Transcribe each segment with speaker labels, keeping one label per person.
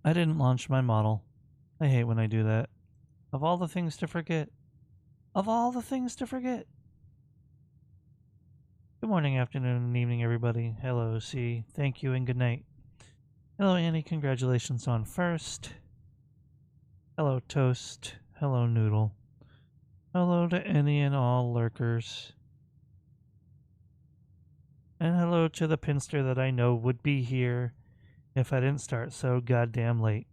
Speaker 1: I didn't launch my model. I hate when I do that. Of all the things to forget. Of all the things to forget. Good morning, afternoon, and evening, everybody. Hello, C. Thank you, and good night. Hello, Annie. Congratulations on first. Hello, Toast. Hello, Noodle. Hello to any and all lurkers. And hello to the pinster that I know would be here if I didn't start so goddamn late.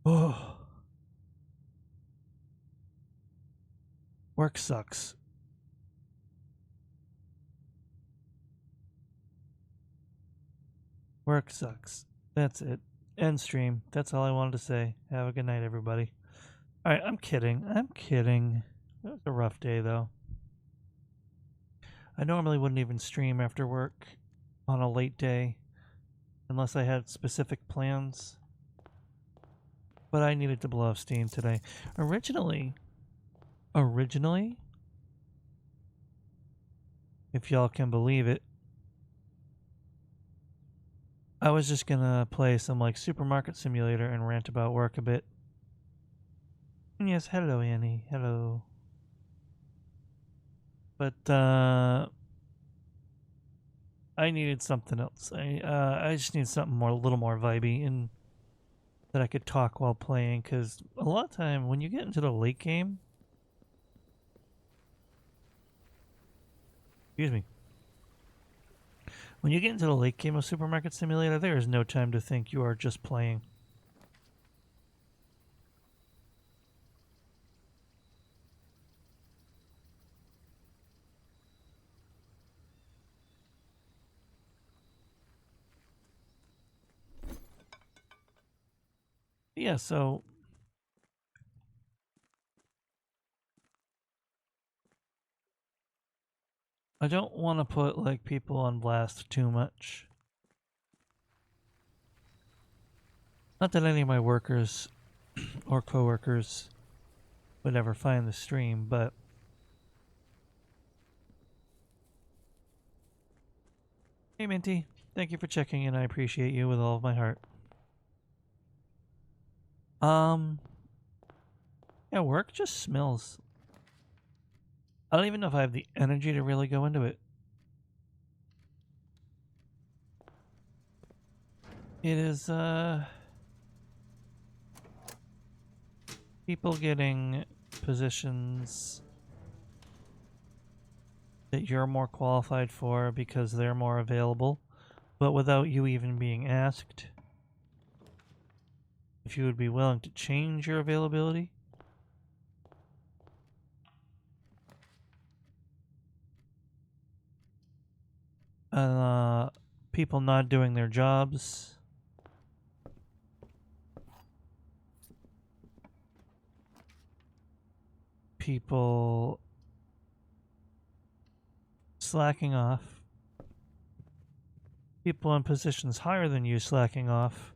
Speaker 1: Oh. Work sucks. Work sucks. That's it. End stream. That's all I wanted to say. Have a good night, everybody. Alright, I'm kidding. I'm kidding. It was a rough day, though. I normally wouldn't even stream after work on a late day unless I had specific plans. But I needed to blow off steam today. Originally, if y'all can believe it, I was just gonna play some like Supermarket Simulator and rant about work a bit. And yes, hello Annie, hello. But I needed something else. I just need something a little more vibey and that I could talk while playing. Because a lot of time when you get into the late game, excuse me, when you get into the late game of Supermarket Simulator, there is no time to think. You are just playing. Yeah, so I don't want to put like people on blast too much. Not that any of my workers or coworkers would ever find the stream, but hey Minty, thank you for checking in. I appreciate you with all of my heart. Yeah, work just smells. I don't even know if I have the energy to really go into it. It is, people getting positions that you're more qualified for because they're more available, but without you even being asked if you would be willing to change your availability. People not doing their jobs. People slacking off. People in positions higher than you slacking off.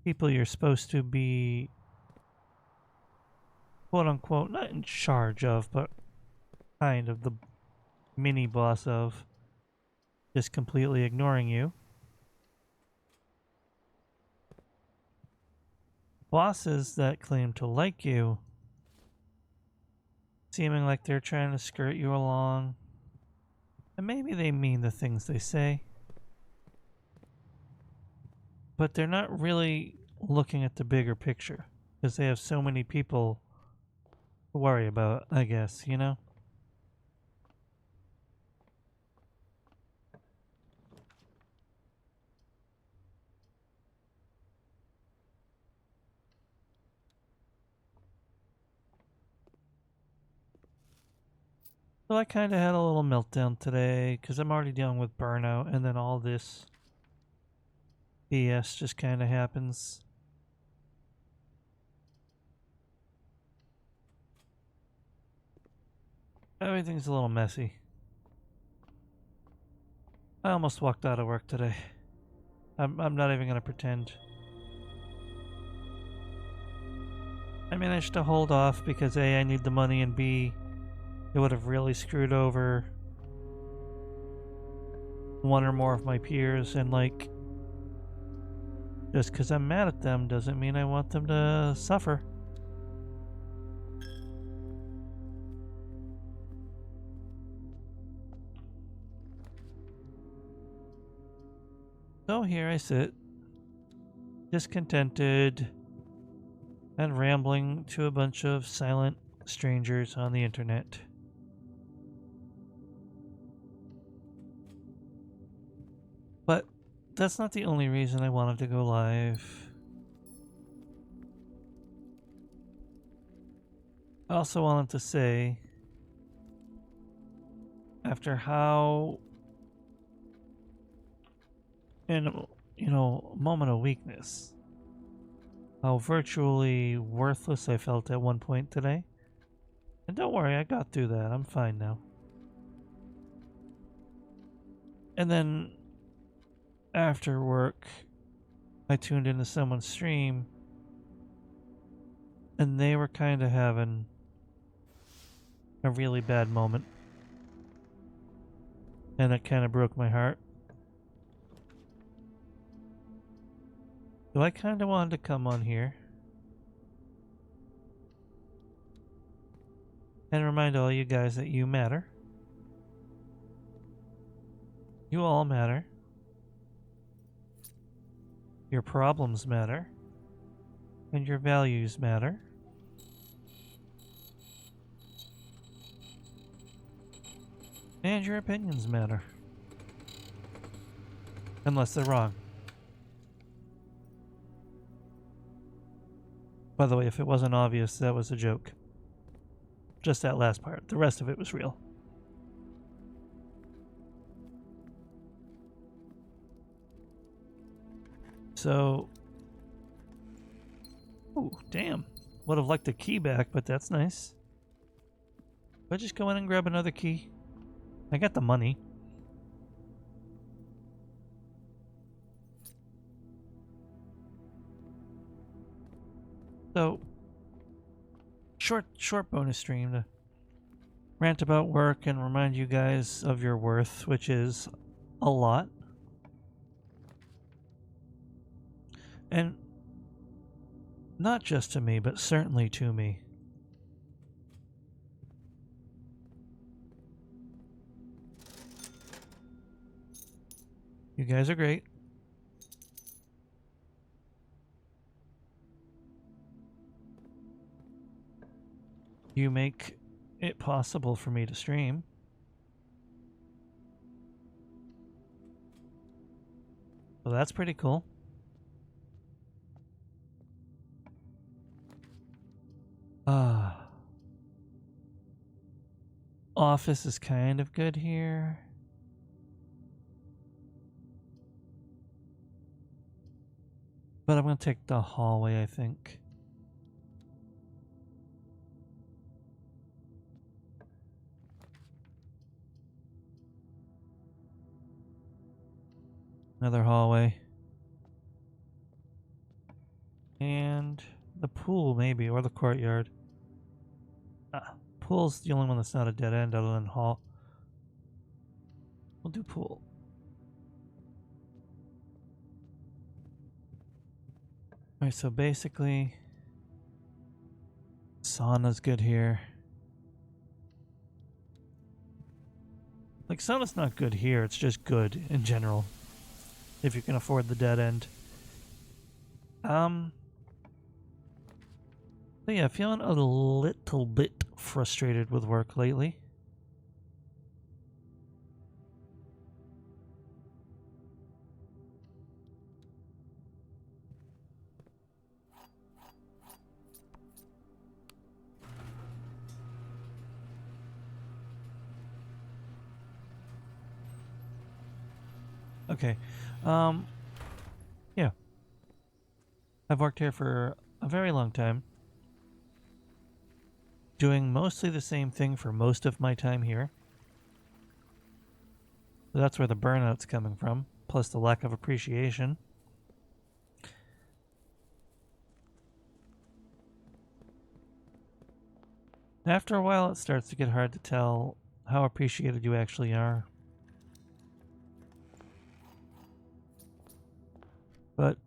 Speaker 1: People you're supposed to be quote unquote not in charge of, but kind of the mini boss of, just completely ignoring you. Bosses that claim to like you, seeming like they're trying to skirt you along. And maybe they mean the things they say, but they're not really looking at the bigger picture because they have so many people to worry about, I guess, you know? So I kind of had a little meltdown today because I'm already dealing with burnout, and then all this BS just kind of happens. Everything's a little messy. I almost walked out of work today. I'm not even gonna pretend. I managed to hold off because A, I need the money, and B, it would have really screwed over one or more of my peers, and like, just because I'm mad at them doesn't mean I want them to suffer. So here I sit, discontented and rambling to a bunch of silent strangers on the internet. But that's not the only reason I wanted to go live. I also wanted to say, after how, in a moment of weakness, how virtually worthless I felt at one point today. And don't worry, I got through that. I'm fine now. And then after work, I tuned into someone's stream, and they were kind of having a really bad moment. And it kind of broke my heart. So I kind of wanted to come on here and remind all you guys that you matter. You all matter. Your problems matter. And your values matter. And your opinions matter. Unless they're wrong. By the way, if it wasn't obvious, that was a joke. Just that last part. The rest of it was real. So... Ooh, damn. Would have liked the key back, but that's nice. But just go in and grab another key. I got the money. So, short bonus stream to rant about work and remind you guys of your worth, which is a lot. And not just to me, but certainly to me. You guys are great. You make it possible for me to stream. So that's pretty cool. Office is kind of good here. But I'm gonna take the hallway, I think. Another hallway. And the pool, maybe, or the courtyard. Pool's the only one that's not a dead end other than hall. We'll do pool. Alright, so basically, sauna's good here. Like, sauna's not good here, it's just good in general. If you can afford the dead end. So yeah, feeling a little bit frustrated with work lately. Okay. Yeah. I've worked here for a very long time. Doing mostly the same thing for most of my time here. So that's where the burnout's coming from, plus the lack of appreciation. After a while, it starts to get hard to tell how appreciated you actually are. But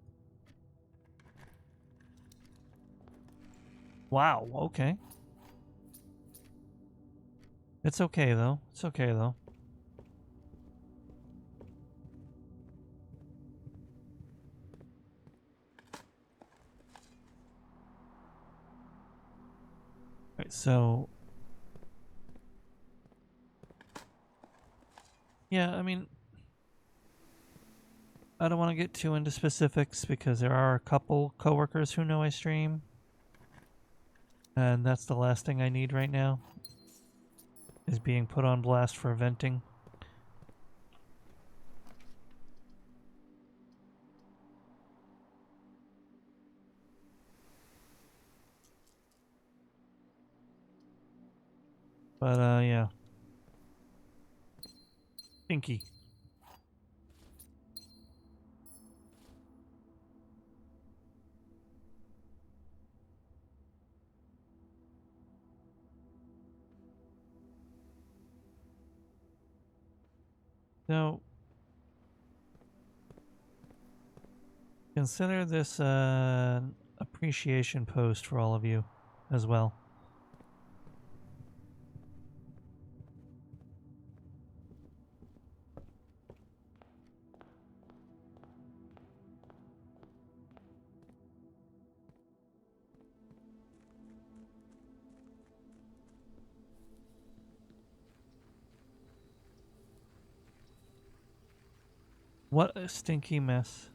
Speaker 1: wow, okay. It's okay though. It's okay though. Right, so yeah, I mean, I don't want to get too into specifics because there are a couple coworkers who know I stream, and that's the last thing I need right now, is being put on blast for venting. But yeah. Stinky. So consider this appreciation post for all of you as well. What a stinky mess.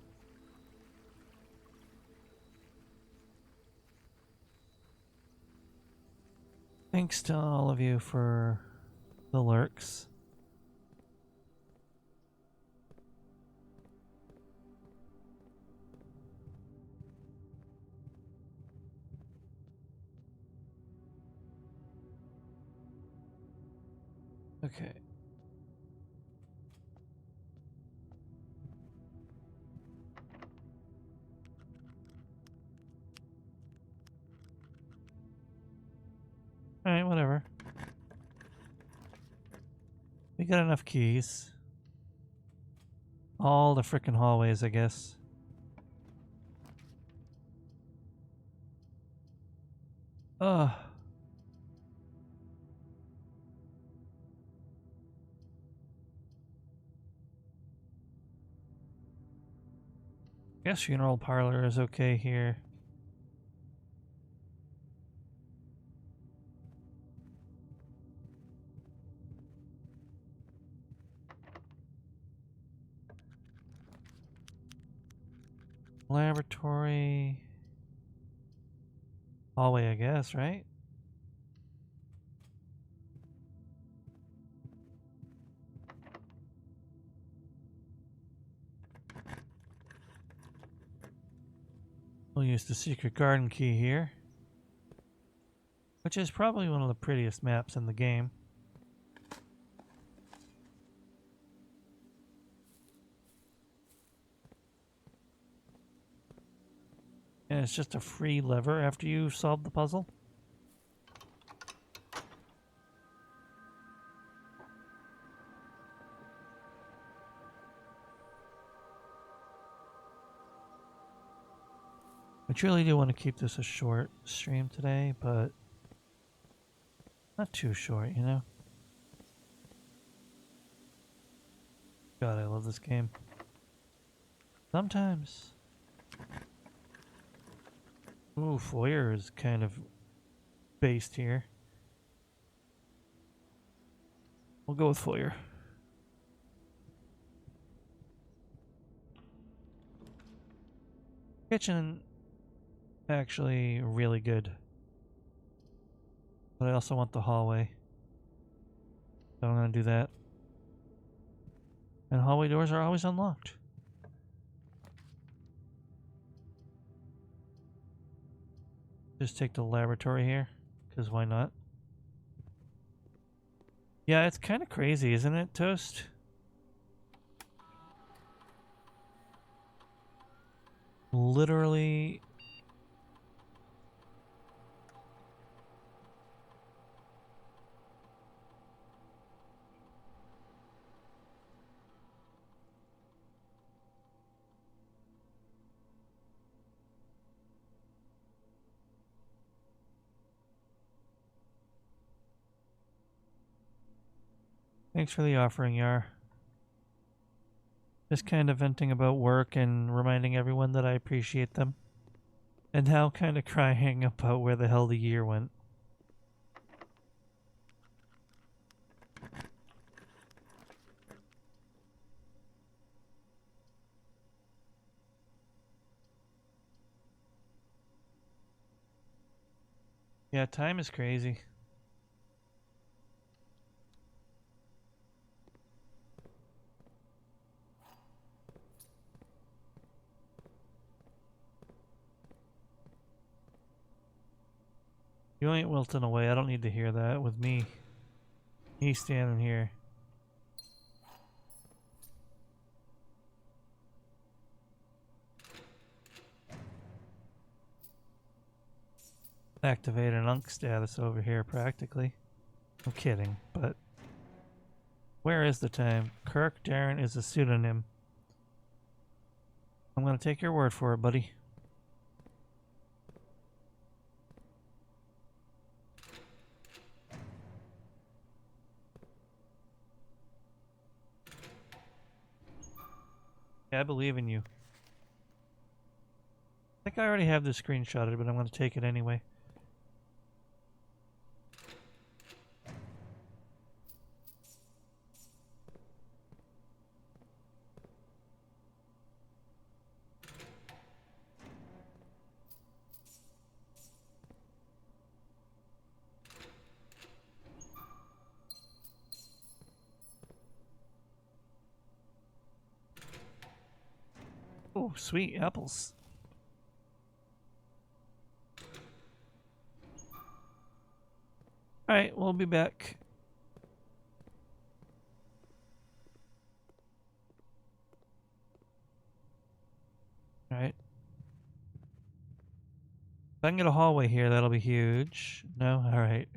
Speaker 1: Thanks to all of you for the lurks. Okay. Alright, whatever. We got enough keys. All the frickin' hallways, I guess. Ugh. Guess funeral parlor is okay here. Laboratory. Hallway, I guess, right? We'll use the secret garden key here, which is probably one of the prettiest maps in the game. And it's just a free lever after you solve the puzzle. I truly do want to keep this a short stream today, but not too short, you know? God, I love this game. Sometimes. Ooh, foyer is kind of based here. We'll go with foyer. Kitchen, actually really good. But I also want the hallway. So I'm going to do that. And hallway doors are always unlocked. Just take the laboratory here, because why not? Yeah, it's kind of crazy, isn't it, Toast? Literally Thanks for the offering, Yar. Just kind of venting about work and reminding everyone that I appreciate them. And now kind of crying about where the hell the year went. Yeah, time is crazy. You ain't wilting away. I don't need to hear that with me. Me standing here. Activate an UNC status over here, practically. I'm kidding, but... Where is the time? Kirk Darren is a pseudonym. I'm gonna take your word for it, buddy. Yeah, I believe in you. I think I already have this screenshotted, but I'm gonna take it anyway. Oh, sweet apples. Alright, we'll be back. Alright. If I can get a hallway here, that'll be huge. No? Alright.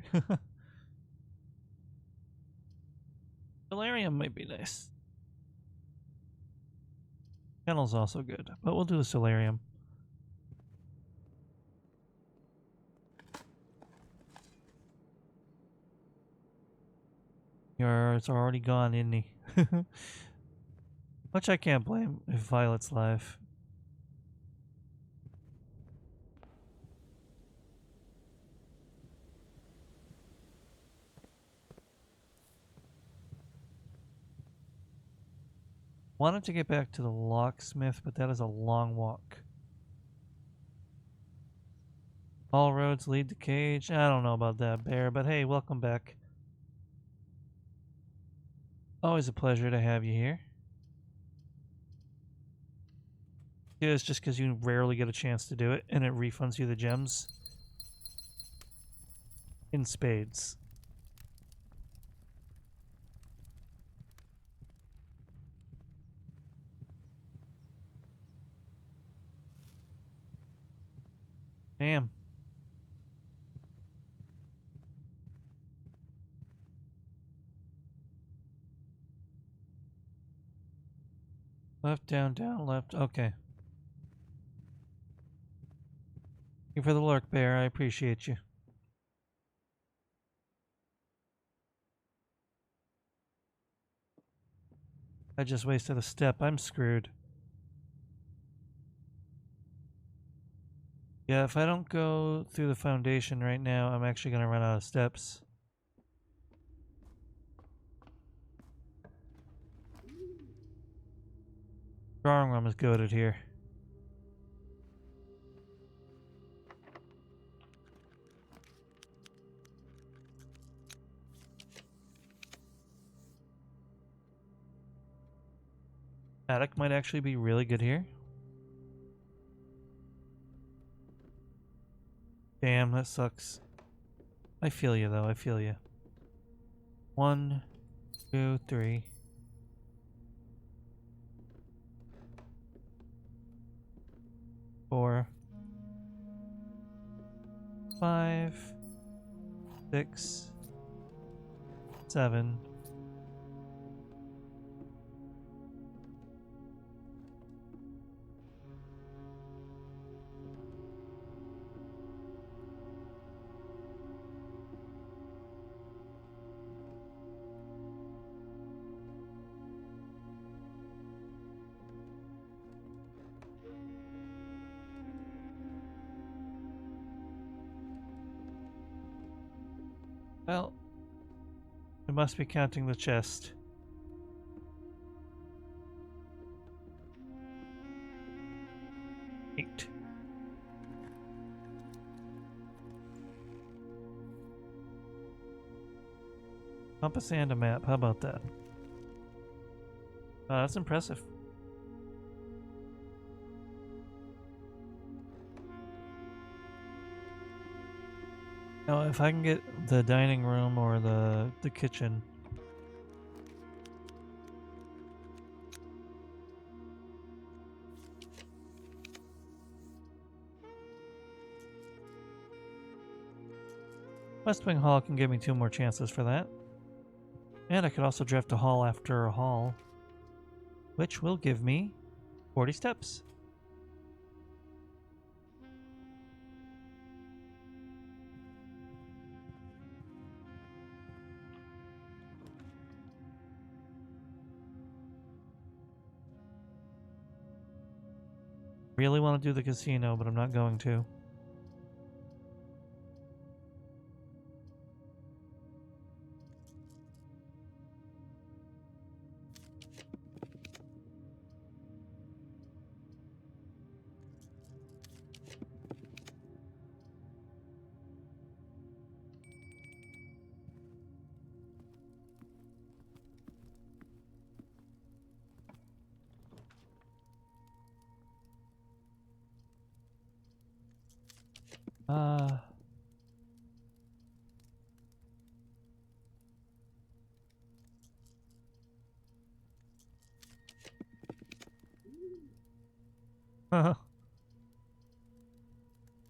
Speaker 1: Solarium might be nice. Kennel's also good, but we'll do the solarium. It's already gone, isn't he? Which I can't blame if Violet's live. Wanted to get back to the locksmith, but that is a long walk. All roads lead to Cage. I don't know about that, Bear, but hey, welcome back. Always a pleasure to have you here. Yeah, it's just because you rarely get a chance to do it, and it refunds you the gems. In spades. Damn. Left, down, down, left. Okay. Thank you for the lurk, Bear. I appreciate you. I just wasted a step. I'm screwed. Yeah, if I don't go through the foundation right now, I'm actually going to run out of steps. Drawing room is goated here. Attic might actually be really good here. Damn, that sucks. I feel you, though. I feel you. 1, 2, 3. 4, 5, 6, 7. Well, I must be counting the chest. Eight. Compass and a map. How about that? That's impressive. Now, if I can get the dining room or the kitchen. West Wing Hall can give me 2 more chances for that. And I could also draft a hall after a hall, which will give me 40 steps. Really want to do the casino, but I'm not going to.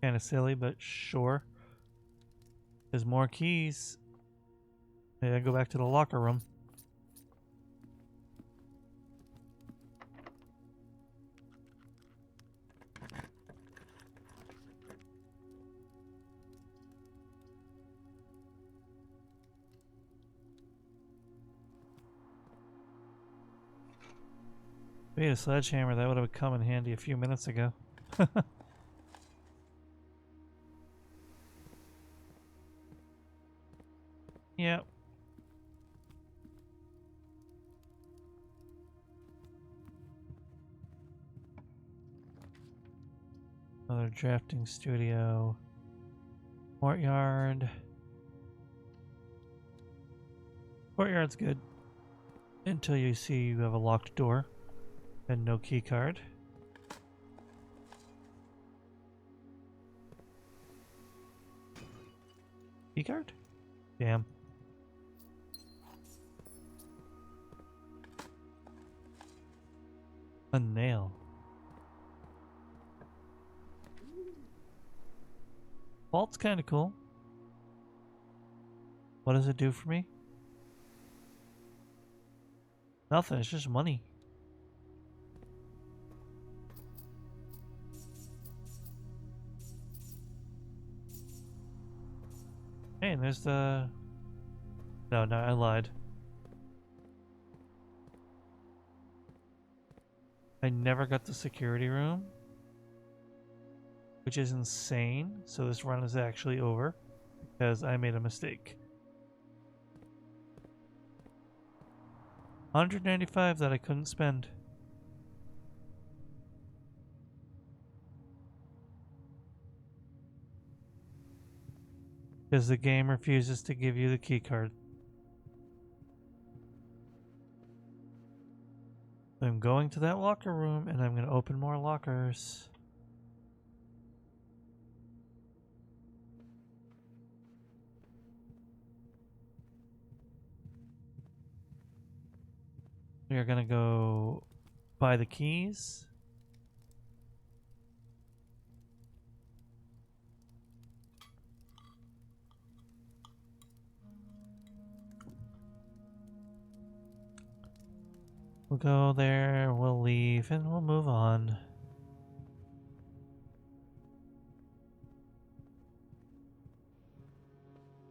Speaker 1: Kind of silly, but sure. There's more keys. Maybe I go back to the locker room. We had a sledgehammer that would have come in handy a few minutes ago. Yep. Another drafting studio. Courtyard. Courtyard's good. Until you see you have a locked door. And no key card. Key card? Damn. A nail. Vault's kind of cool. What does it do for me? Nothing, it's just money. Hey, and there's the... No, I lied. I never got the security room, which is insane. So this run is actually over because I made a mistake. 195 that I couldn't spend. Because the game refuses to give you the key card. I'm going to that locker room and I'm going to open more lockers. We are going to go buy the keys. We'll go there, we'll leave, and we'll move on.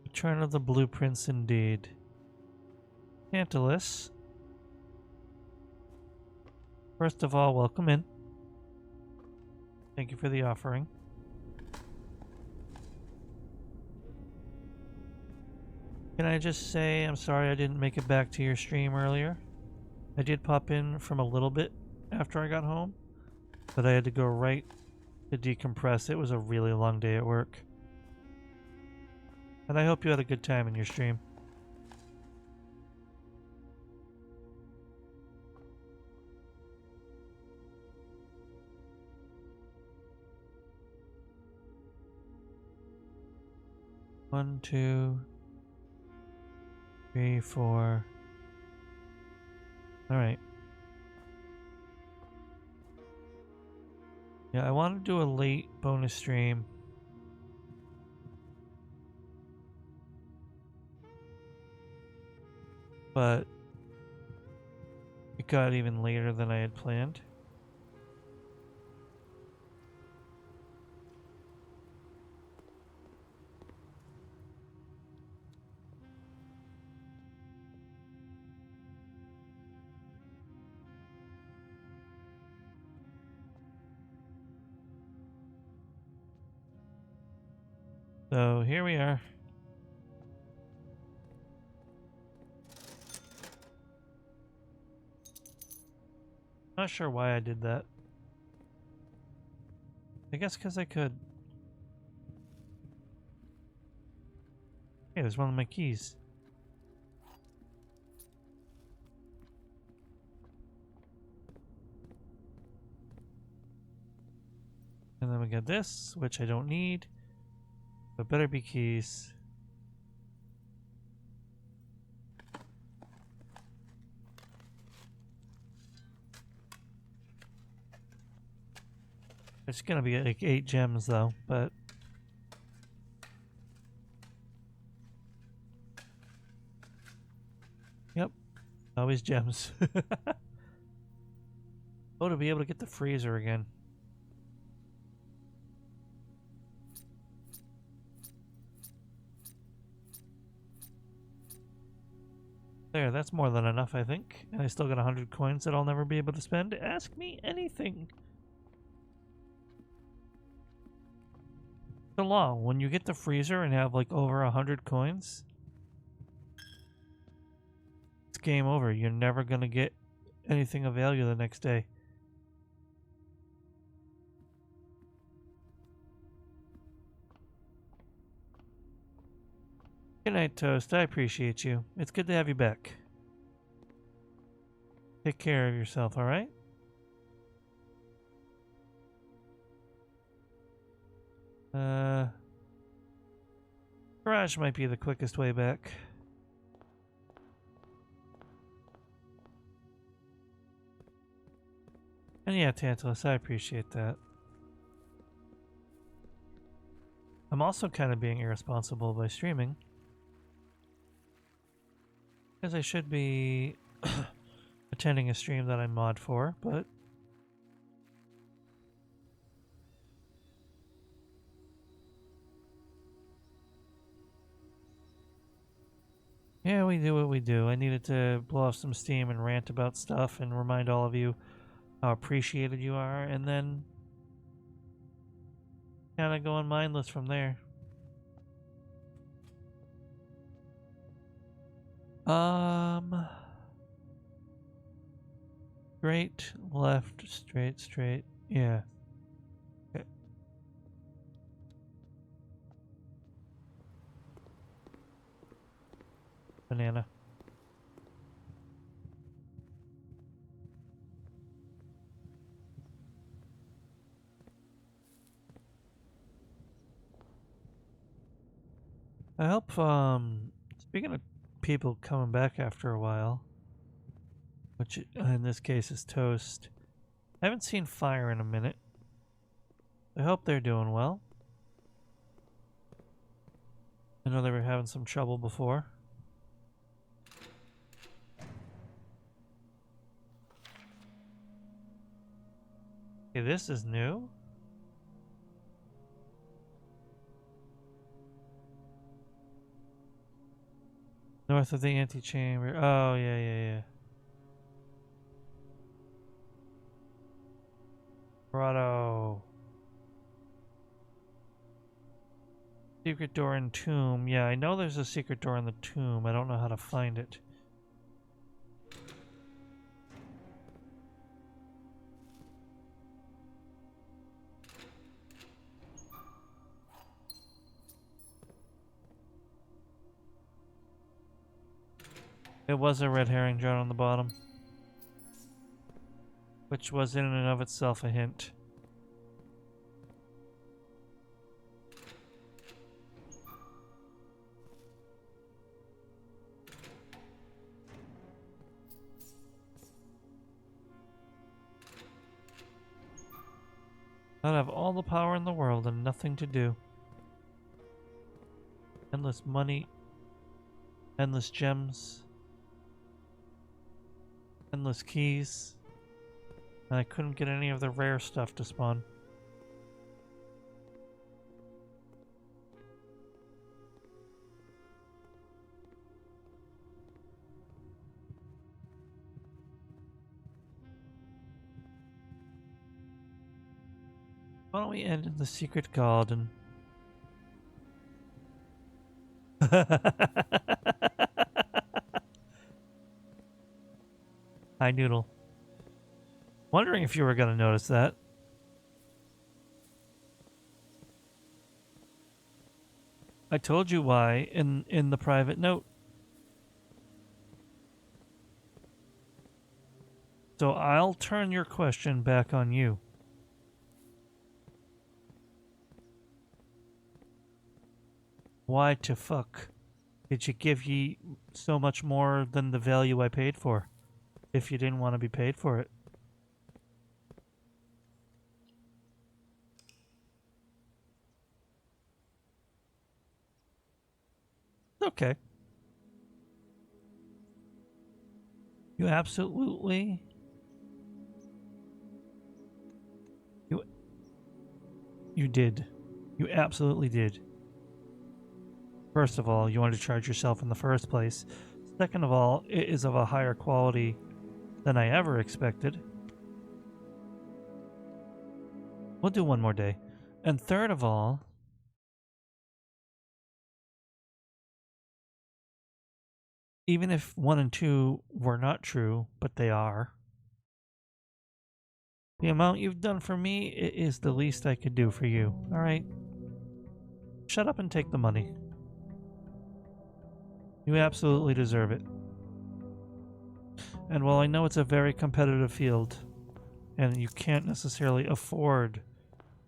Speaker 1: Return of the blueprints indeed. Tantalus. First of all, welcome in. Thank you for the offering. Can I just say I'm sorry I didn't make it back to your stream earlier? I did pop in from a little bit after I got home, but I had to go right to decompress. It was a really long day at work. And I hope you had a good time in your stream. One, two, three, four. All right. Yeah, I want to do a late bonus stream. But it got even later than I had planned. So here we are. Not sure why I did that. I guess because I could. Hey, there's one of my keys. And then we got this, which I don't need. But better be keys. It's gonna be like 8 gems though, but yep, always gems. Oh, to be able to get the freezer again. There, that's more than enough, I think. And I still got 100 coins that I'll never be able to spend. Ask me anything. The law, when you get the freezer and have like over 100 coins, it's game over. You're never gonna get anything of value the next day. Good night, Toast. I appreciate you. It's good to have you back. Take care of yourself, alright? Garage might be the quickest way back. And yeah, Tantalus, I appreciate that. I'm also kind of being irresponsible by streaming. Because I should be attending a stream that I mod for, but yeah, we do what we do. I needed to blow off some steam and rant about stuff and remind all of you how appreciated you are, and then kind of going mindless from there. Straight, left, straight, straight. Yeah. Okay. Banana. I hope, speaking of people coming back after a while, which in this case is Toast, I haven't seen Fire in a minute. I hope they're doing well. I know they were having some trouble before. Okay, this is new. North of the antechamber. Oh, yeah, yeah, yeah. Grotto. Secret door in tomb. Yeah, I know there's a secret door in the tomb. I don't know how to find it. It was a red herring drawn on the bottom, which was in and of itself a hint. I'd have all the power in the world and nothing to do. Endless money, endless gems, endless keys, and I couldn't get any of the rare stuff to spawn. Why don't we end in the secret garden? Hi, Noodle. Wondering if you were going to notice that. I told you why in the private note. So I'll turn your question back on you. Why to fuck did you give ye so much more than the value I paid for if you didn't want to be paid for it? Okay. You absolutely... You did. You absolutely did. First of all, you wanted to charge yourself in the first place. Second of all, it is of a higher quality than I ever expected. We'll do one more day. And third of all, even if 1 and 2 were not true, but they are, the amount you've done for me is the least I could do for you. Alright? Shut up and take the money. You absolutely deserve it. And while I know it's a very competitive field, and you can't necessarily afford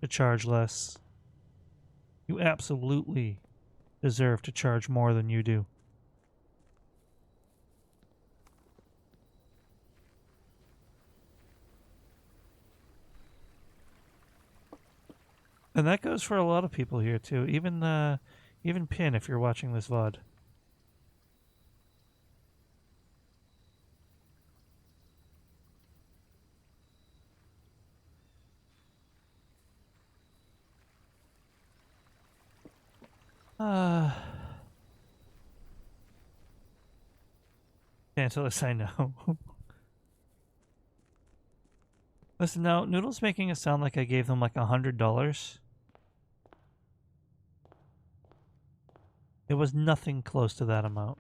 Speaker 1: to charge less, you absolutely deserve to charge more than you do. And that goes for a lot of people here too. Even Pin, if you're watching this VOD. Tantalus, I know. Listen, now, Noodle's making it sound like I gave them like $100. It was nothing close to that amount.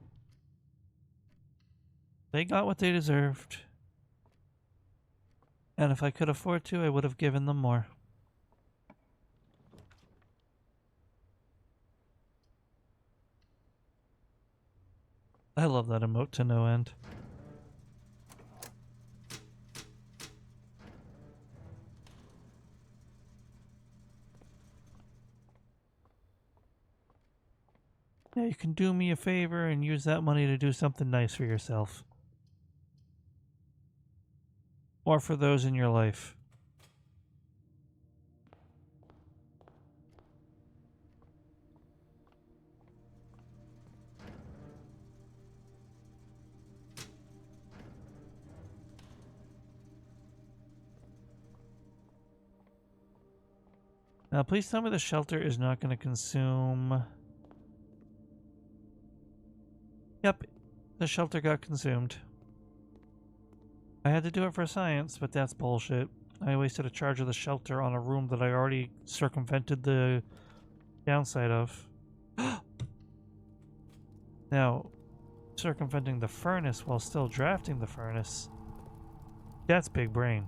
Speaker 1: They got what they deserved. And if I could afford to, I would have given them more. I love that emote to no end. Yeah, you can do me a favor and use that money to do something nice for yourself. Or for those in your life. Now, please tell me the shelter is not going to consume... Yep, the shelter got consumed. I had to do it for science, but that's bullshit. I wasted a charge of the shelter on a room that I already circumvented the downside of. Now, circumventing the furnace while still drafting the furnace, that's big brain.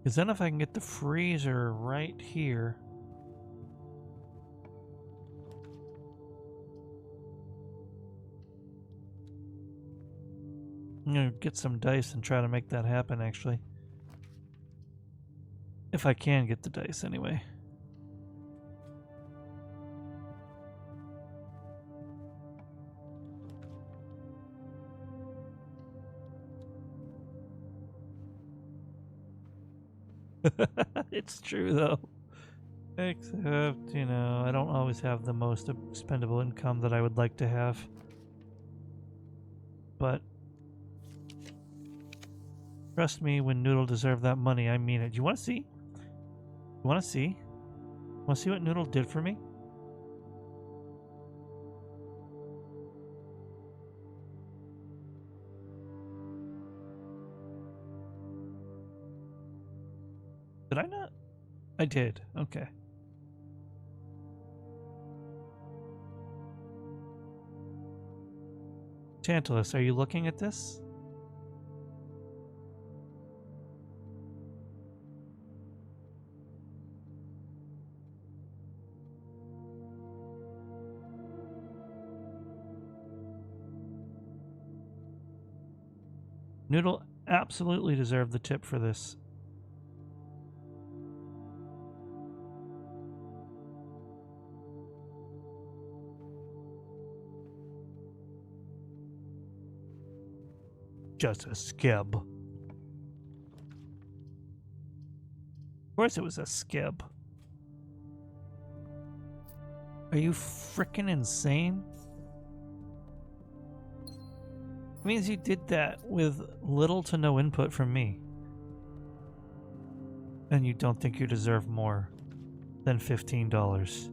Speaker 1: Because then if I can get the freezer right here... I'm gonna get some dice and try to make that happen, actually. If I can get the dice, anyway. It's true, though. Except, you know, I don't always have the most expendable income that I would like to have. But trust me, when Noodle deserved that money, I mean it. You want to see? You want to see? Want to see what Noodle did for me? Did I not? I did. Okay. Tantalus, are you looking at this? Noodle absolutely deserved the tip for this. Just a skib. Of course it was a skib. Are you frickin' insane? It means you did that with little to no input from me. And you don't think you deserve more than $15.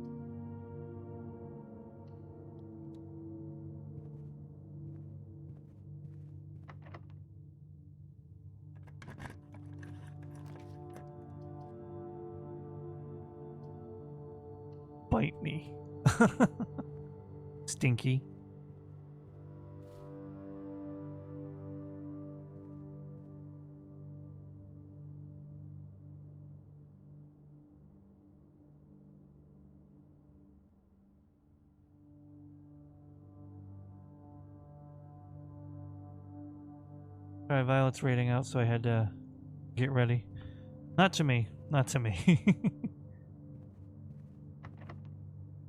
Speaker 1: Bite me. Stinky. Alright, Violet's raiding out, so I had to get ready. Not to me. Not to me.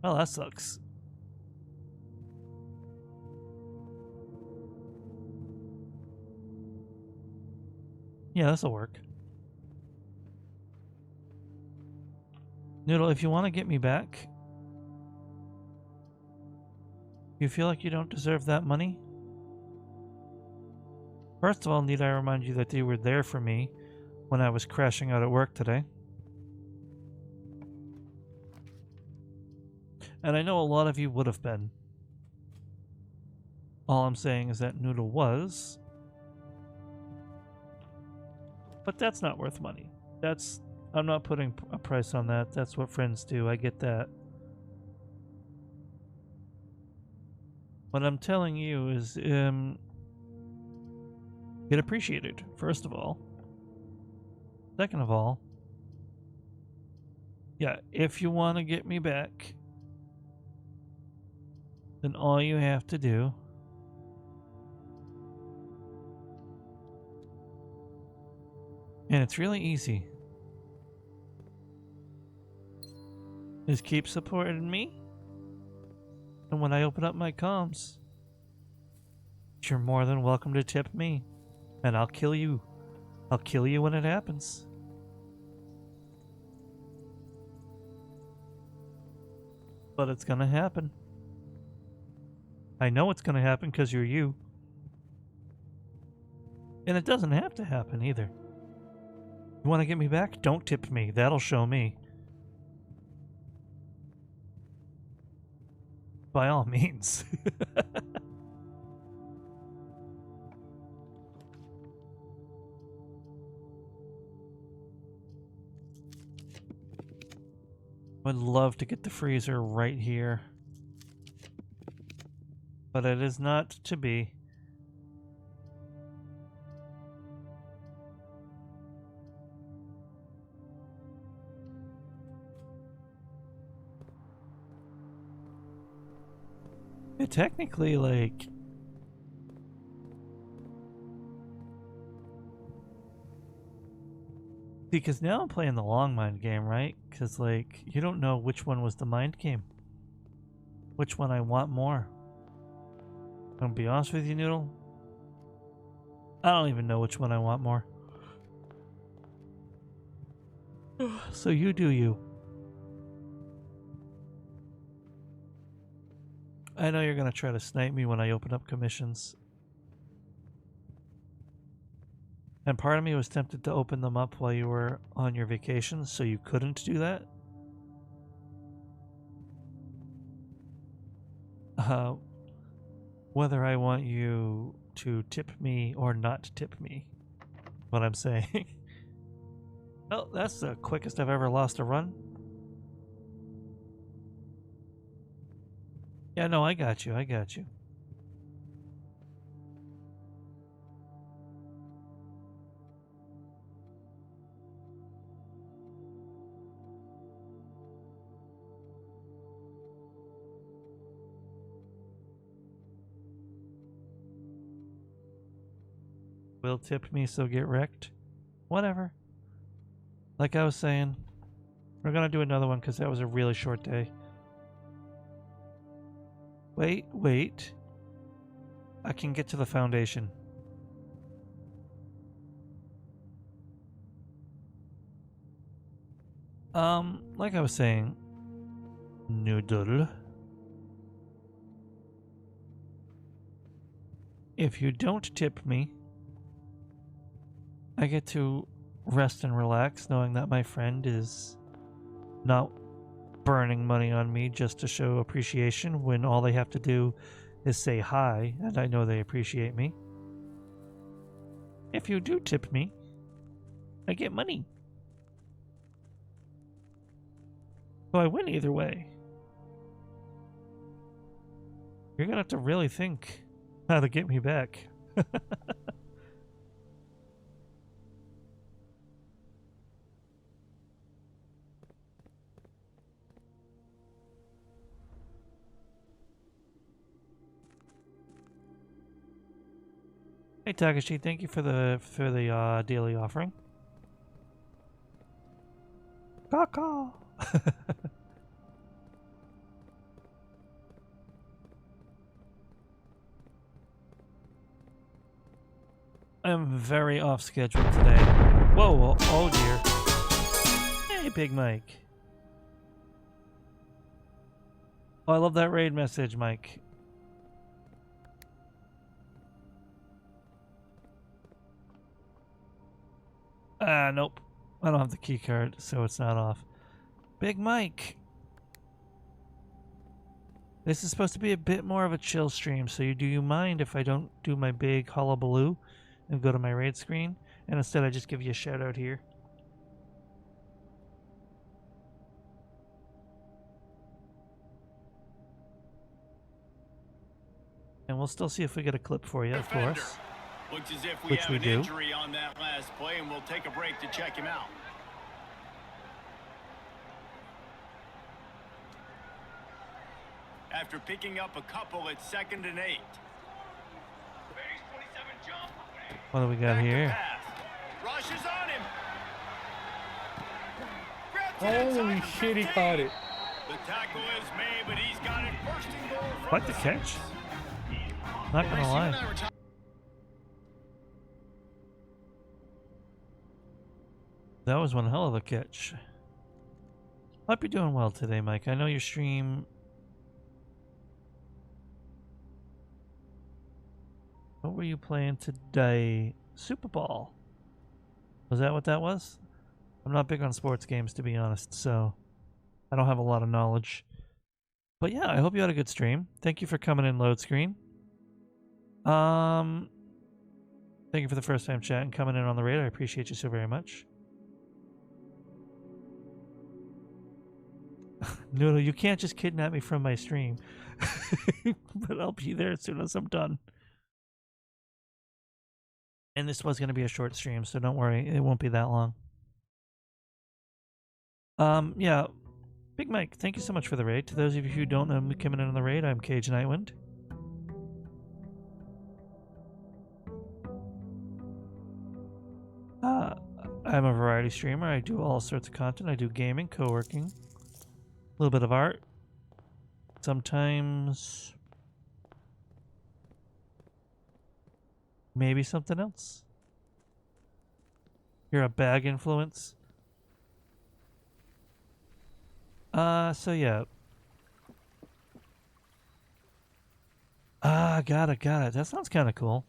Speaker 1: Well, that sucks. Yeah, this'll work. Noodle, if you want to get me back, you feel like you don't deserve that money? First of all, need I remind you that you were there for me when I was crashing out at work today. And I know a lot of you would have been. All I'm saying is that Noodle was. But that's not worth money. I'm not putting a price on that. That's what friends do. I get that. What I'm telling you is, get appreciated, first of all. Second of all, yeah, if you want to get me back, then all you have to do and it's really easy, is keep supporting me. And when I open up my comms, you're more than welcome to tip me. And I'll kill you. I'll kill you when it happens. But it's gonna happen. I know it's gonna happen because you're you. And it doesn't have to happen either. You want to get me back? Don't tip me. That'll show me. By all means. Would love to get the freezer right here, but it is not to be. It technically, like, because now I'm playing the long mind game, right? Because, like, you don't know which one was the mind game. Which one I want more. I'm gonna be honest with you, Noodle. I don't even know which one I want more. So you do you. I know you're gonna try to snipe me when I open up commissions. And part of me was tempted to open them up while you were on your vacation, so you couldn't do that. Whether I want you to tip me or not tip me, what I'm saying. Well, that's the quickest I've ever lost a run. Yeah, no, I got you. I got you. Will tip me, so get wrecked. Whatever. Like I was saying, we're gonna do another one because that was a really short day. Wait. I can get to the foundation. Like I was saying, Noodle. If you don't tip me, I get to rest and relax knowing that my friend is not burning money on me just to show appreciation when all they have to do is say hi, and I know they appreciate me. If you do tip me, I get money. So I win either way. You're gonna have to really think how to get me back. Hey Takashi, thank you for the daily offering. Caw. I'm very off schedule today. Whoa, oh dear. Hey, Big Mike. Oh, I love that raid message, Mike. Nope. I don't have the key card, so it's not off. Big Mike. This is supposed to be a bit more of a chill stream, so do you mind if I don't do my big hullabaloo and go to my raid screen, and instead I just give you a shout out here? And we'll still see if we get a clip for you, of course.
Speaker 2: Looks as if we have an injury on that last play, and we'll take a break to check him out. After picking up a couple at 2nd and 8.
Speaker 1: What do we got here?
Speaker 2: Rushes on him.
Speaker 3: Holy shit, he caught it.
Speaker 2: The tackle is made, but he's got it first and goal.
Speaker 1: Quite the catch. Not gonna lie. That was one hell of a catch. Hope you're doing well today, Mike. I know your stream... What were you playing today? Super Bowl. Was that what that was? I'm not big on sports games, to be honest, so I don't have a lot of knowledge. But yeah, I hope you had a good stream. Thank you for coming in, Load Screen. Thank you for the first time chat and coming in on the raid. I appreciate you so very much. Noodle, you can't just kidnap me from my stream. But I'll be there as soon as I'm done. And this was going to be a short stream, so don't worry. It won't be that long. Yeah. Big Mike, thank you so much for the raid. To those of you who don't know me coming in on the raid, I'm Cage Nightwind. I'm a variety streamer. I do all sorts of content. I do gaming, co-working, a little bit of art. Sometimes maybe something else. You're a bag influence. So yeah. Got it. That sounds kind of cool.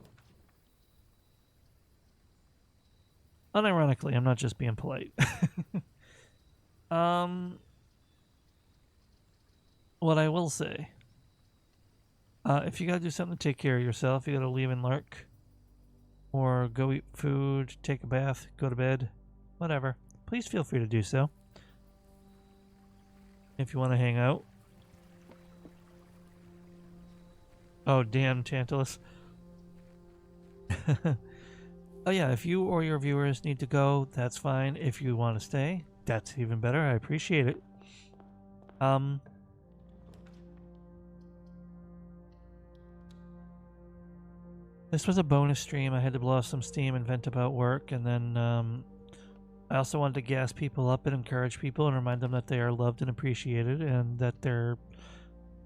Speaker 1: Unironically, I'm not just being polite. What I will say, if you gotta do something to take care of yourself, you gotta leave and lurk, or go eat food, take a bath, go to bed, whatever, please feel free to do so. If you want to hang out. Oh, damn, Tantalus. Oh yeah, if you or your viewers need to go, that's fine. If you want to stay, that's even better. I appreciate it. This was a bonus stream. I had to blow off some steam and vent about work, and then I also wanted to gas people up and encourage people and remind them that they are loved and appreciated, and that their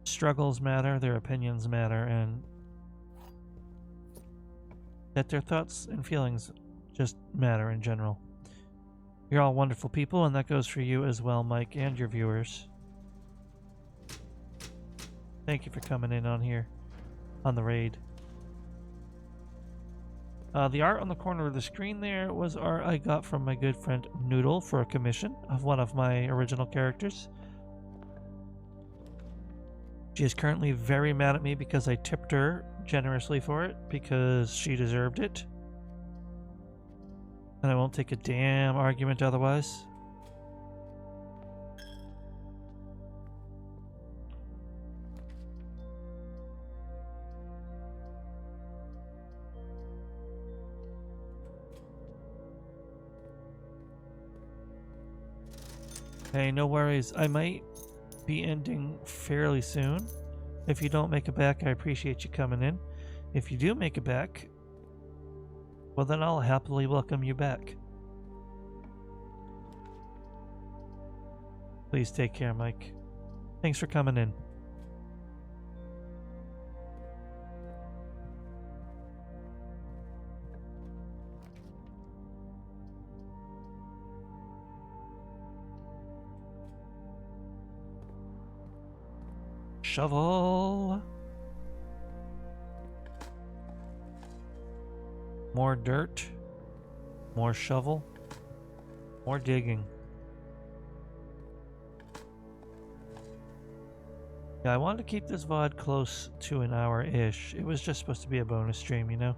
Speaker 1: struggles matter, their opinions matter, and that their thoughts and feelings just matter in general. You're all wonderful people, and that goes for you as well, Mike, and your viewers. Thank you for coming in on here, on the raid. The art on the corner of the screen there was art I got from my good friend Noodle for a commission of one of my original characters. She is currently very mad at me because I tipped her generously for it, because she deserved it. And I won't take a damn argument otherwise. Hey, no worries. I might be ending fairly soon. If you don't make it back, I appreciate you coming in. If you do make it back, well then I'll happily welcome you back. Please take care, Mike. Thanks for coming in. Shovel. More dirt. More shovel. More digging. Yeah, I wanted to keep this VOD close to an hour-ish. It was just supposed to be a bonus stream, you know?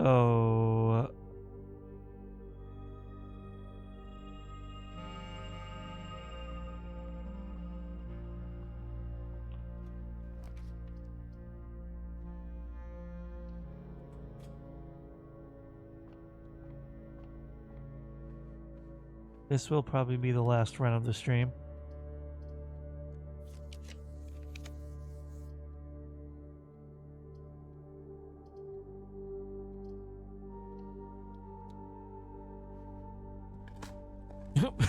Speaker 1: Oh. This will probably be the last run of the stream.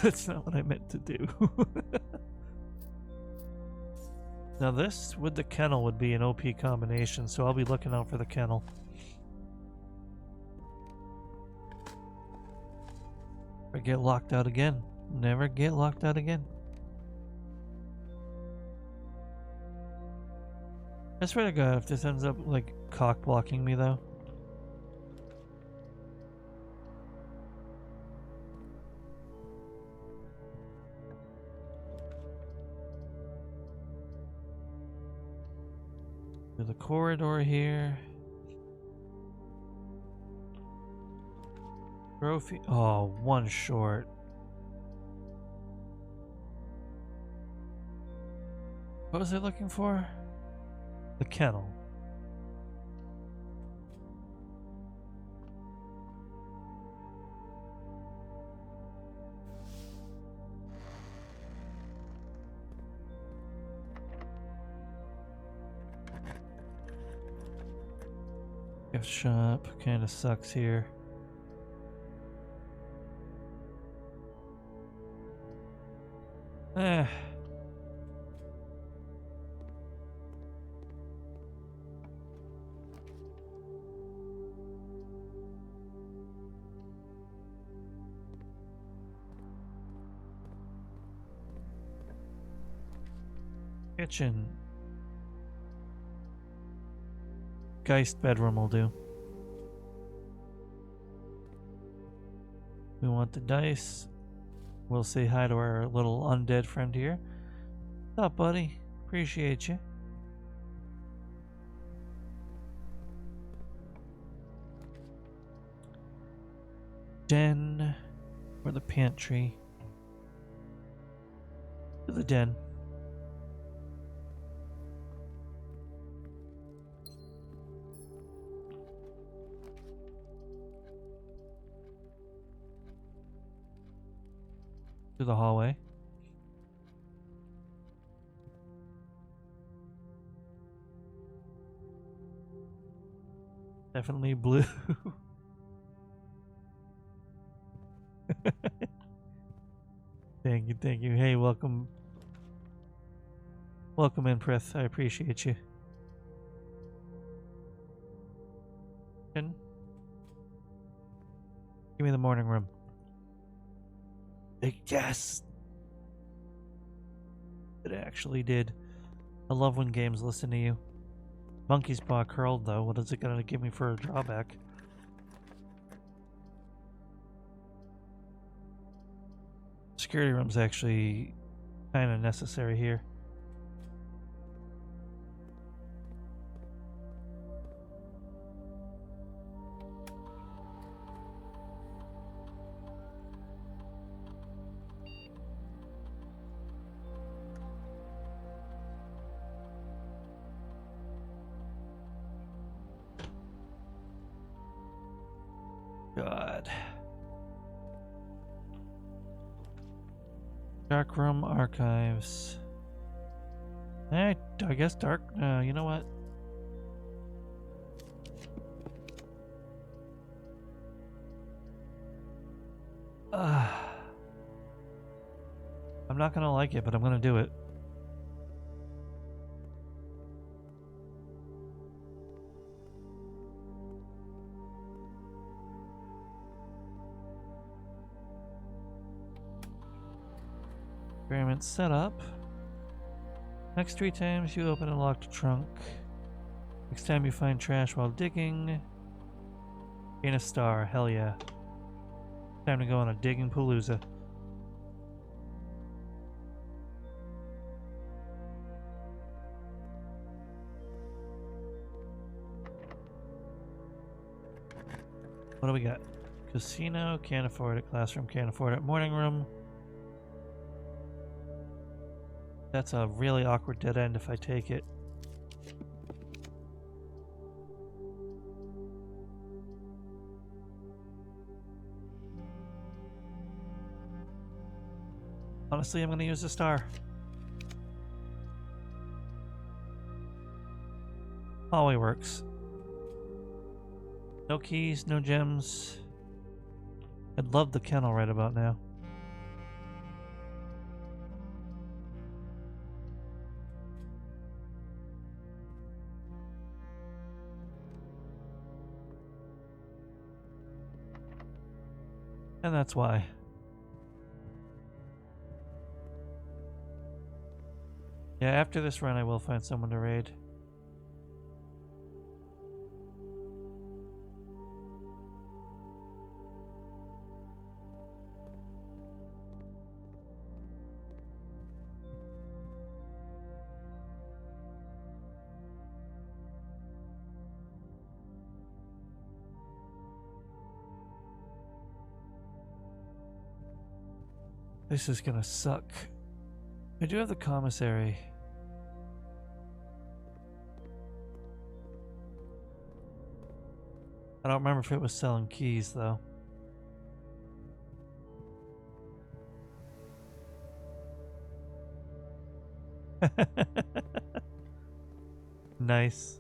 Speaker 1: That's not what I meant to do. Now this with the kennel would be an OP combination, so I'll be looking out for the kennel. Never get locked out again. Never get locked out again. I swear to God, if this ends up like cock blocking me though. Through the corridor here. Trophy. Oh, one short. What was I looking for? The kennel. Gift shop kind of sucks here. Eh. Kitchen. Geist bedroom will do. We want the dice. We'll say hi to our little undead friend here. What's up, buddy? Appreciate you. Den or the pantry? To the den. To the hallway. Definitely blue. Thank you, thank you. Hey, welcome. Welcome in, Prith. I appreciate you. Give me the morning room. Yes! It actually did. I love when games listen to you. Monkey's paw curled, though. What is it going to give me for a drawback? Security room's actually kind of necessary here. God. Dark room archives. I guess dark. You know what? I'm not gonna like it, but I'm gonna do it. Experiment set up. Next 3 times you open a locked trunk. Next time you find trash while digging. Gain a star. Hell yeah. Time to go on a digging palooza. What do we got? Casino, can't afford it. Classroom, can't afford it. Morning room. That's a really awkward dead end if I take it. Honestly, I'm gonna use the star. Hallway works. No keys, no gems. I'd love the kennel right about now. And that's why. Yeah, after this run I will find someone to raid. This is gonna suck. I do have the commissary. I don't remember if it was selling keys though. Nice.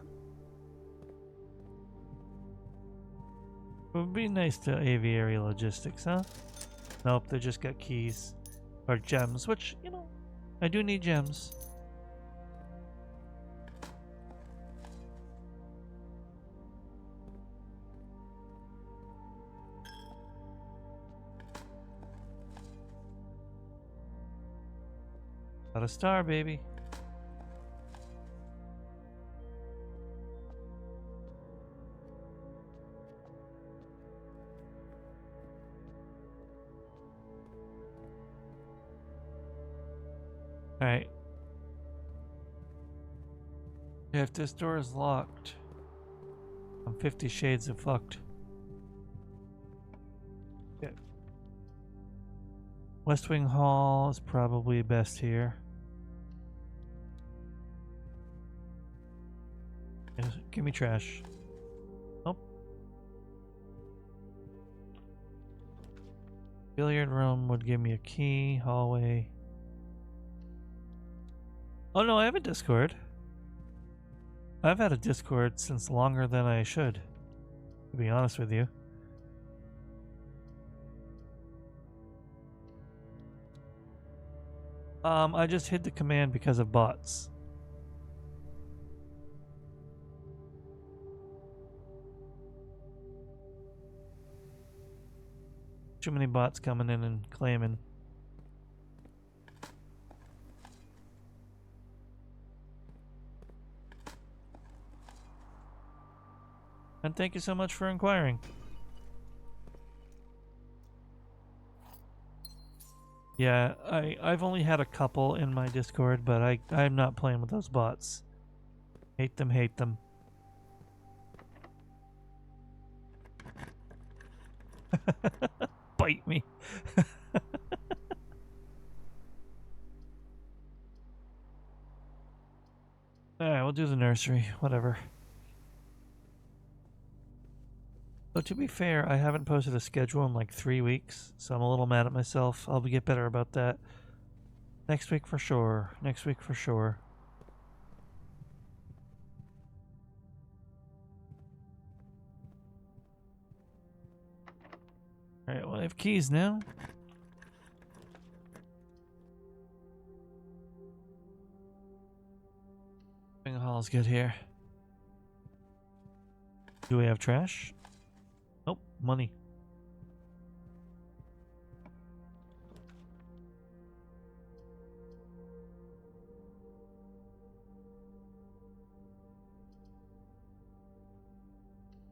Speaker 1: It would be nice to aviary logistics, huh? Nope, they just got keys. Or gems, which, you know, I do need gems. Got a star, baby. Alright. If this door is locked, I'm 50 shades of fucked. Yeah. West Wing Hall is probably best here. Yes, give me trash. Nope. Billiard room would give me a key. Hallway. Oh no, I have a Discord. I've had a Discord since longer than I should, to be honest with you. I just hid the command because of bots. Too many bots coming in and claiming. And thank you so much for inquiring. Yeah, I've only had a couple in my Discord, but I'm not playing with those bots. Hate them, hate them. Bite me. Alright, we'll do the nursery, whatever. Though to be fair, I haven't posted a schedule in like 3 weeks, so I'm a little mad at myself. I'll get better about that. Next week for sure. Next week for sure. Alright, well I have keys now. Wing Hall's good here. Do we have trash? Nope, money.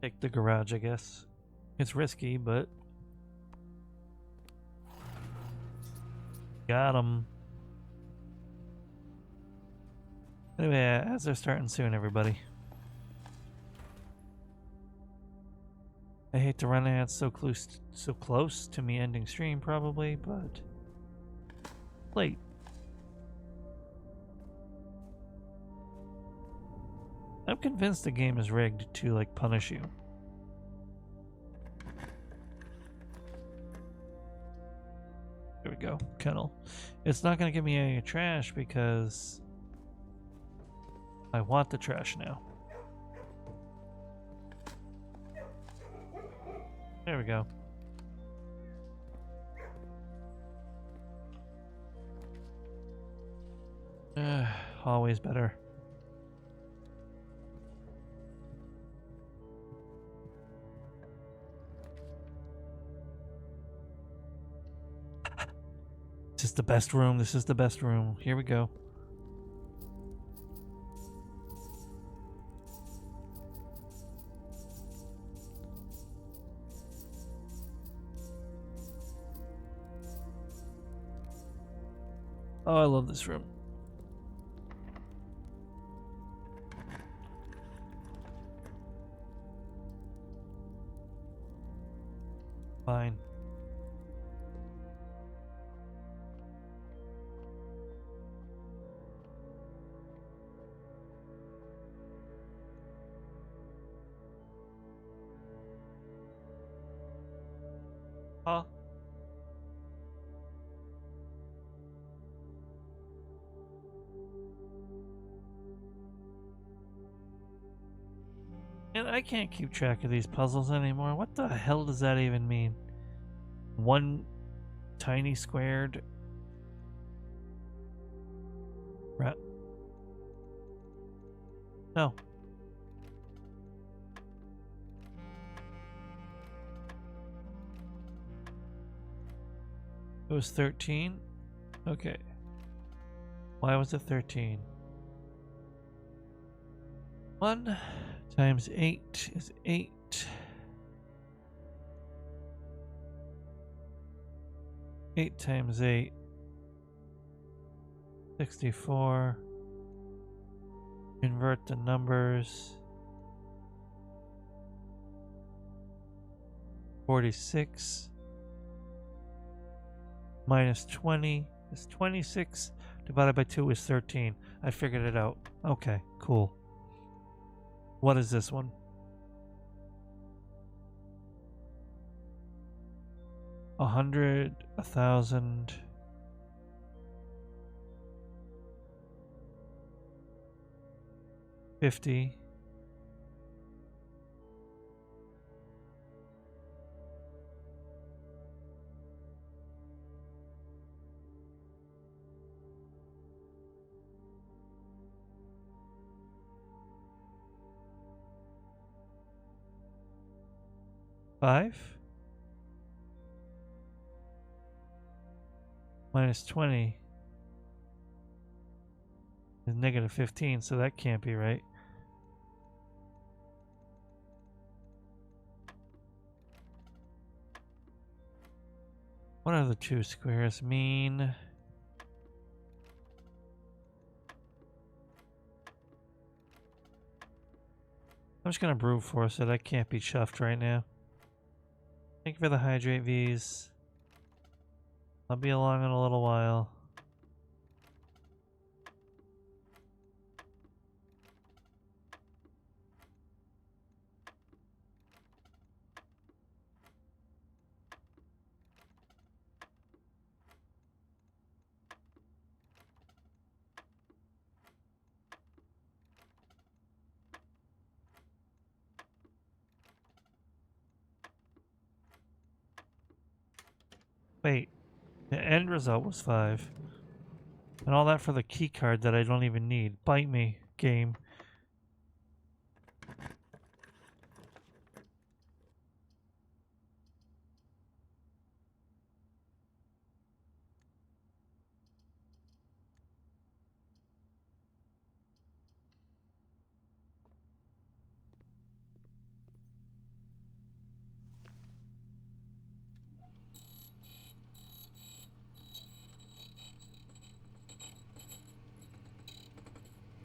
Speaker 1: Take the garage, I guess. It's risky, but... Got him. Anyway, as they're starting soon, everybody. I hate to run ads so close to me ending stream, probably, but late. I'm convinced the game is rigged to like punish you. There we go, kennel. It's not going to give me any trash because I want the trash now. There we go. Always better. This is the best room. This is the best room. Here we go. Oh, I love this room. Fine. Huh? And I can't keep track of these puzzles anymore. What the hell does that even mean? One tiny squared. Right. No. It was 13? Okay. Why was it 13? 1 times 8 is 8. 8 times 8. 64. Invert the numbers. 46. Minus 20 is 26. Divided by 2 is 13. I figured it out. Okay, cool. What is this one? 100, 1,000. 50. Five minus 20 is negative 15, so that can't be right. What do the two squares mean? I'm just gonna brute force it. I can't be chuffed right now. Thank you for the hydrate V's. I'll be along in a little while. Wait, the end result was 5. And all that for the key card that I don't even need. Bite me, game.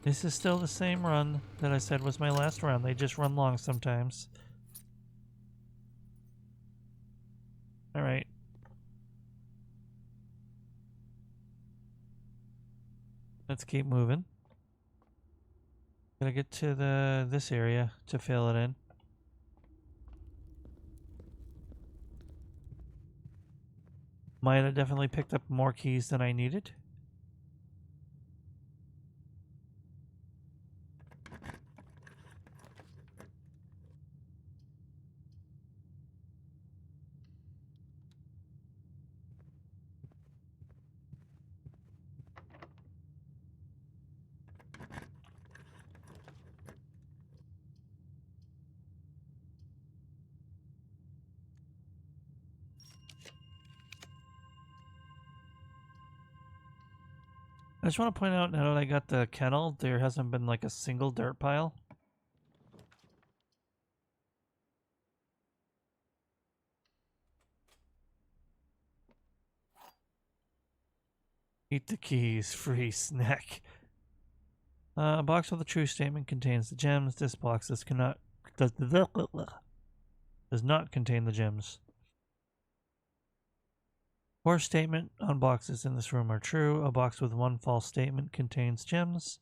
Speaker 1: This is still the same run that I said was my last run. They just run long sometimes. Alright. Let's keep moving. Gotta get to this area to fill it in. Might have definitely picked up more keys than I needed. I just want to point out, now that I got the kennel, there hasn't been like a single dirt pile. Eat the keys, free snack. A box with a true statement contains the gems. This box does not contain the gems. 4 statement on boxes in this room are true. A box with 1 false statement contains gems.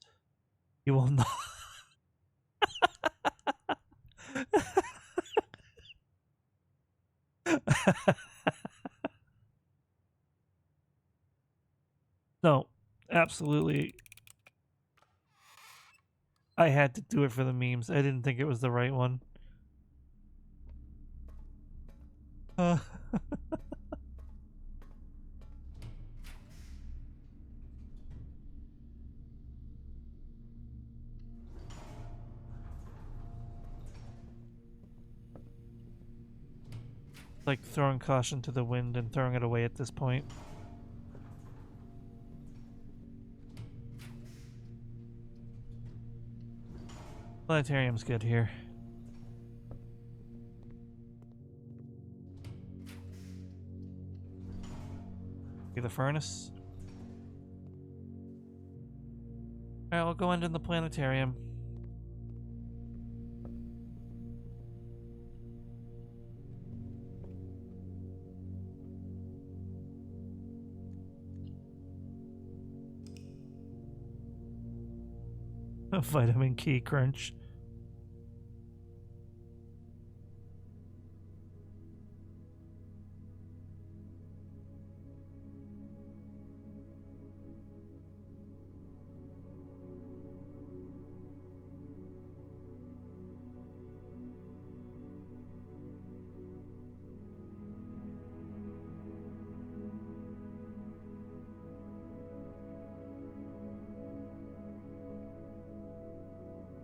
Speaker 1: You will not. absolutely... I had to do it for the memes. I didn't think it was the right one. Like throwing caution to the wind and throwing it away at this point. Planetarium's good here. See the furnace? Alright, we'll go into the planetarium. A vitamin key crunch.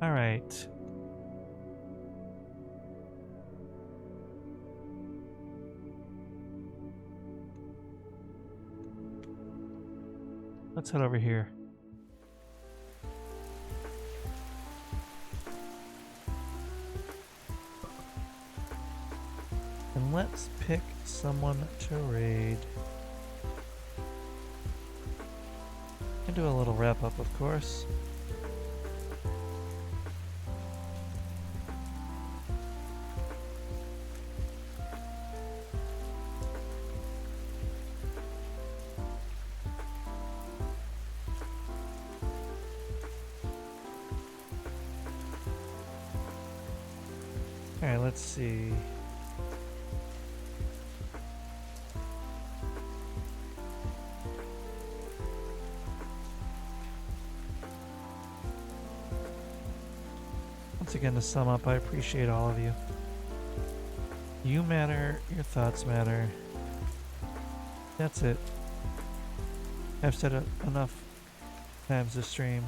Speaker 1: All right. Let's head over here. And let's pick someone to raid. And do a little wrap up, of course. Alright, let's see. Once again, to sum up, I appreciate all of you. You matter, your thoughts matter. That's it. I've said it enough times this stream,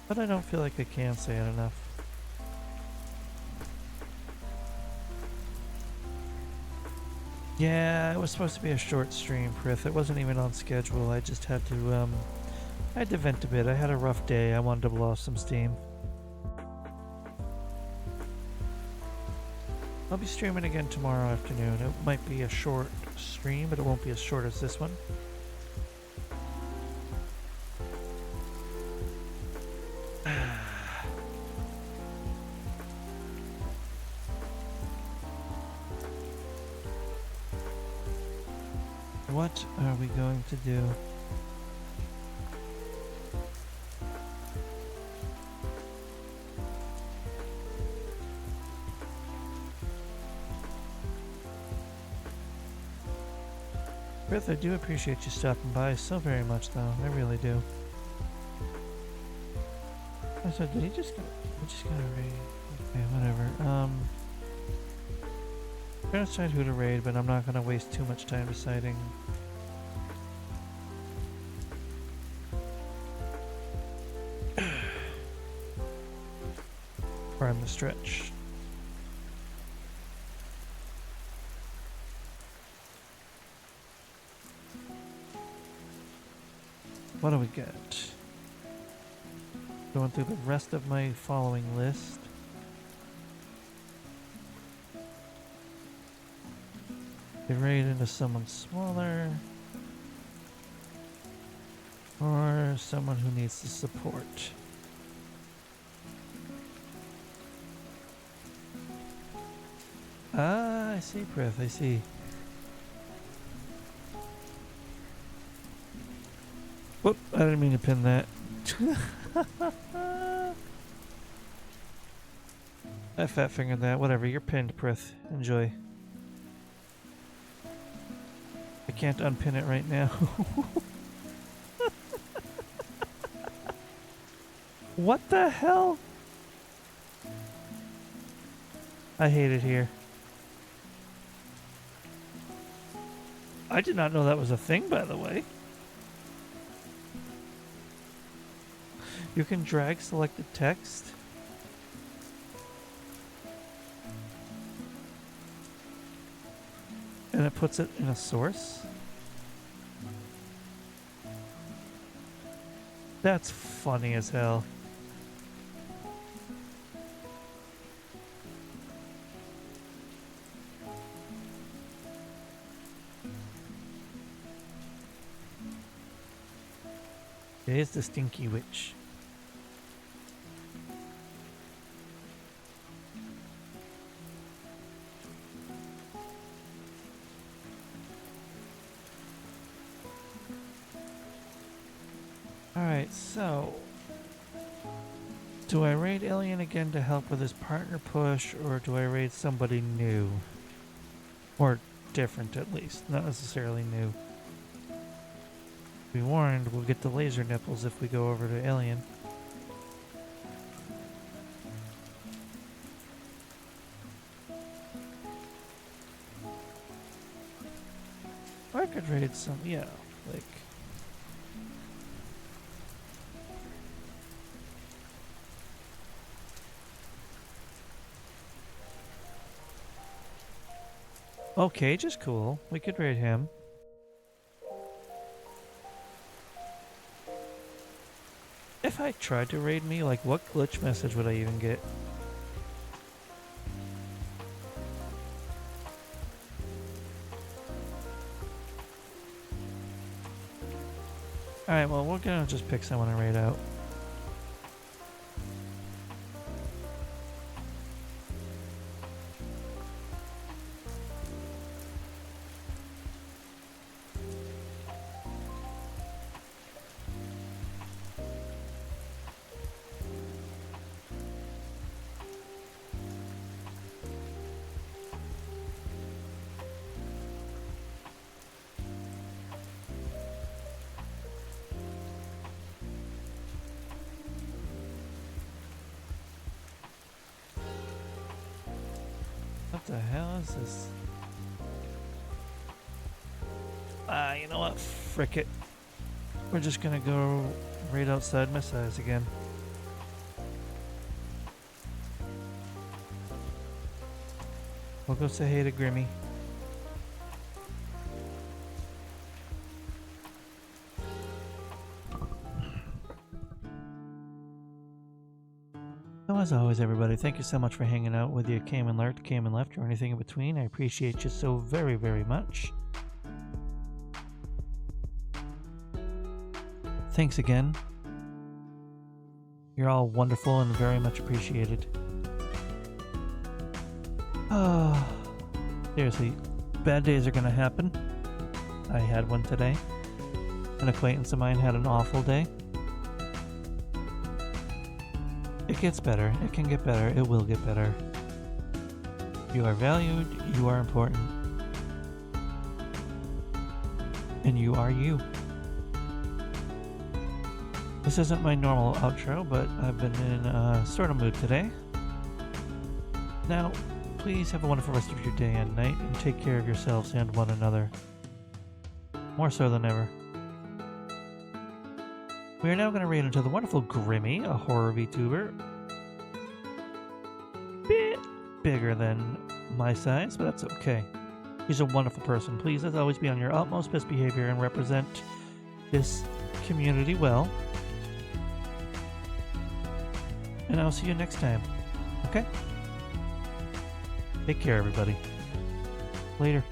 Speaker 1: but I don't feel like I can say it enough. Yeah, it was supposed to be a short stream, Prith. It wasn't even on schedule. I just had to, I had to vent a bit. I had a rough day. I wanted to blow off some steam. I'll be streaming again tomorrow afternoon. It might be a short stream, but it won't be as short as this one. What are we going to do? Beth, I do appreciate you stopping by so very much, though. I really do. I said, did he just go? He just got a raid. Okay, whatever. I'm gonna decide who to raid, but I'm not gonna waste too much time deciding. Farm the stretch. What do we get? Going through the rest of my following list. Get raid into someone smaller. Or someone who needs the support. Ah, I see, Prith, I see. Whoop, I didn't mean to pin that. I fat fingered that. Whatever, you're pinned, Prith. Enjoy. I can't unpin it right now. What the hell? I hate it here. I did not know that was a thing, by the way. You can drag selected text. And it puts it in a source. That's funny as hell. There's the stinky witch. Alright, so do I raid Alien again to help with his partner push, or do I raid somebody new? Or different at least, not necessarily new. Be warned, we'll get the laser nipples if we go over to Alien. I could raid some, yeah, like... Oh, Cage is cool. We could raid him. If I tried to raid me, like, what glitch message would I even get? Alright, well, we're gonna just pick someone and raid out. What the hell is this? You know what? Frick it. We're just gonna go right outside my size again. We'll go say hey to Grimmy. So as always, everybody, thank you so much for hanging out. Whether you came and lurked, came and left, or anything in between, I appreciate you so very, very much. Thanks again. You're all wonderful and very much appreciated. Seriously, bad days are gonna happen. I had one today. An acquaintance of mine had an awful day. It gets better. It can get better. It will get better. You are valued. You are important. And you are you. This isn't my normal outro, but I've been in a sort of mood today. Now, please have a wonderful rest of your day and night, and take care of yourselves and one another. More so than ever. We are now going to raid into the wonderful Grimmy, a horror VTuber. Bit bigger than my size, but that's okay. He's a wonderful person. Please, as always, be on your utmost best behavior and represent this community well. And I'll see you next time. Okay? Take care, everybody. Later.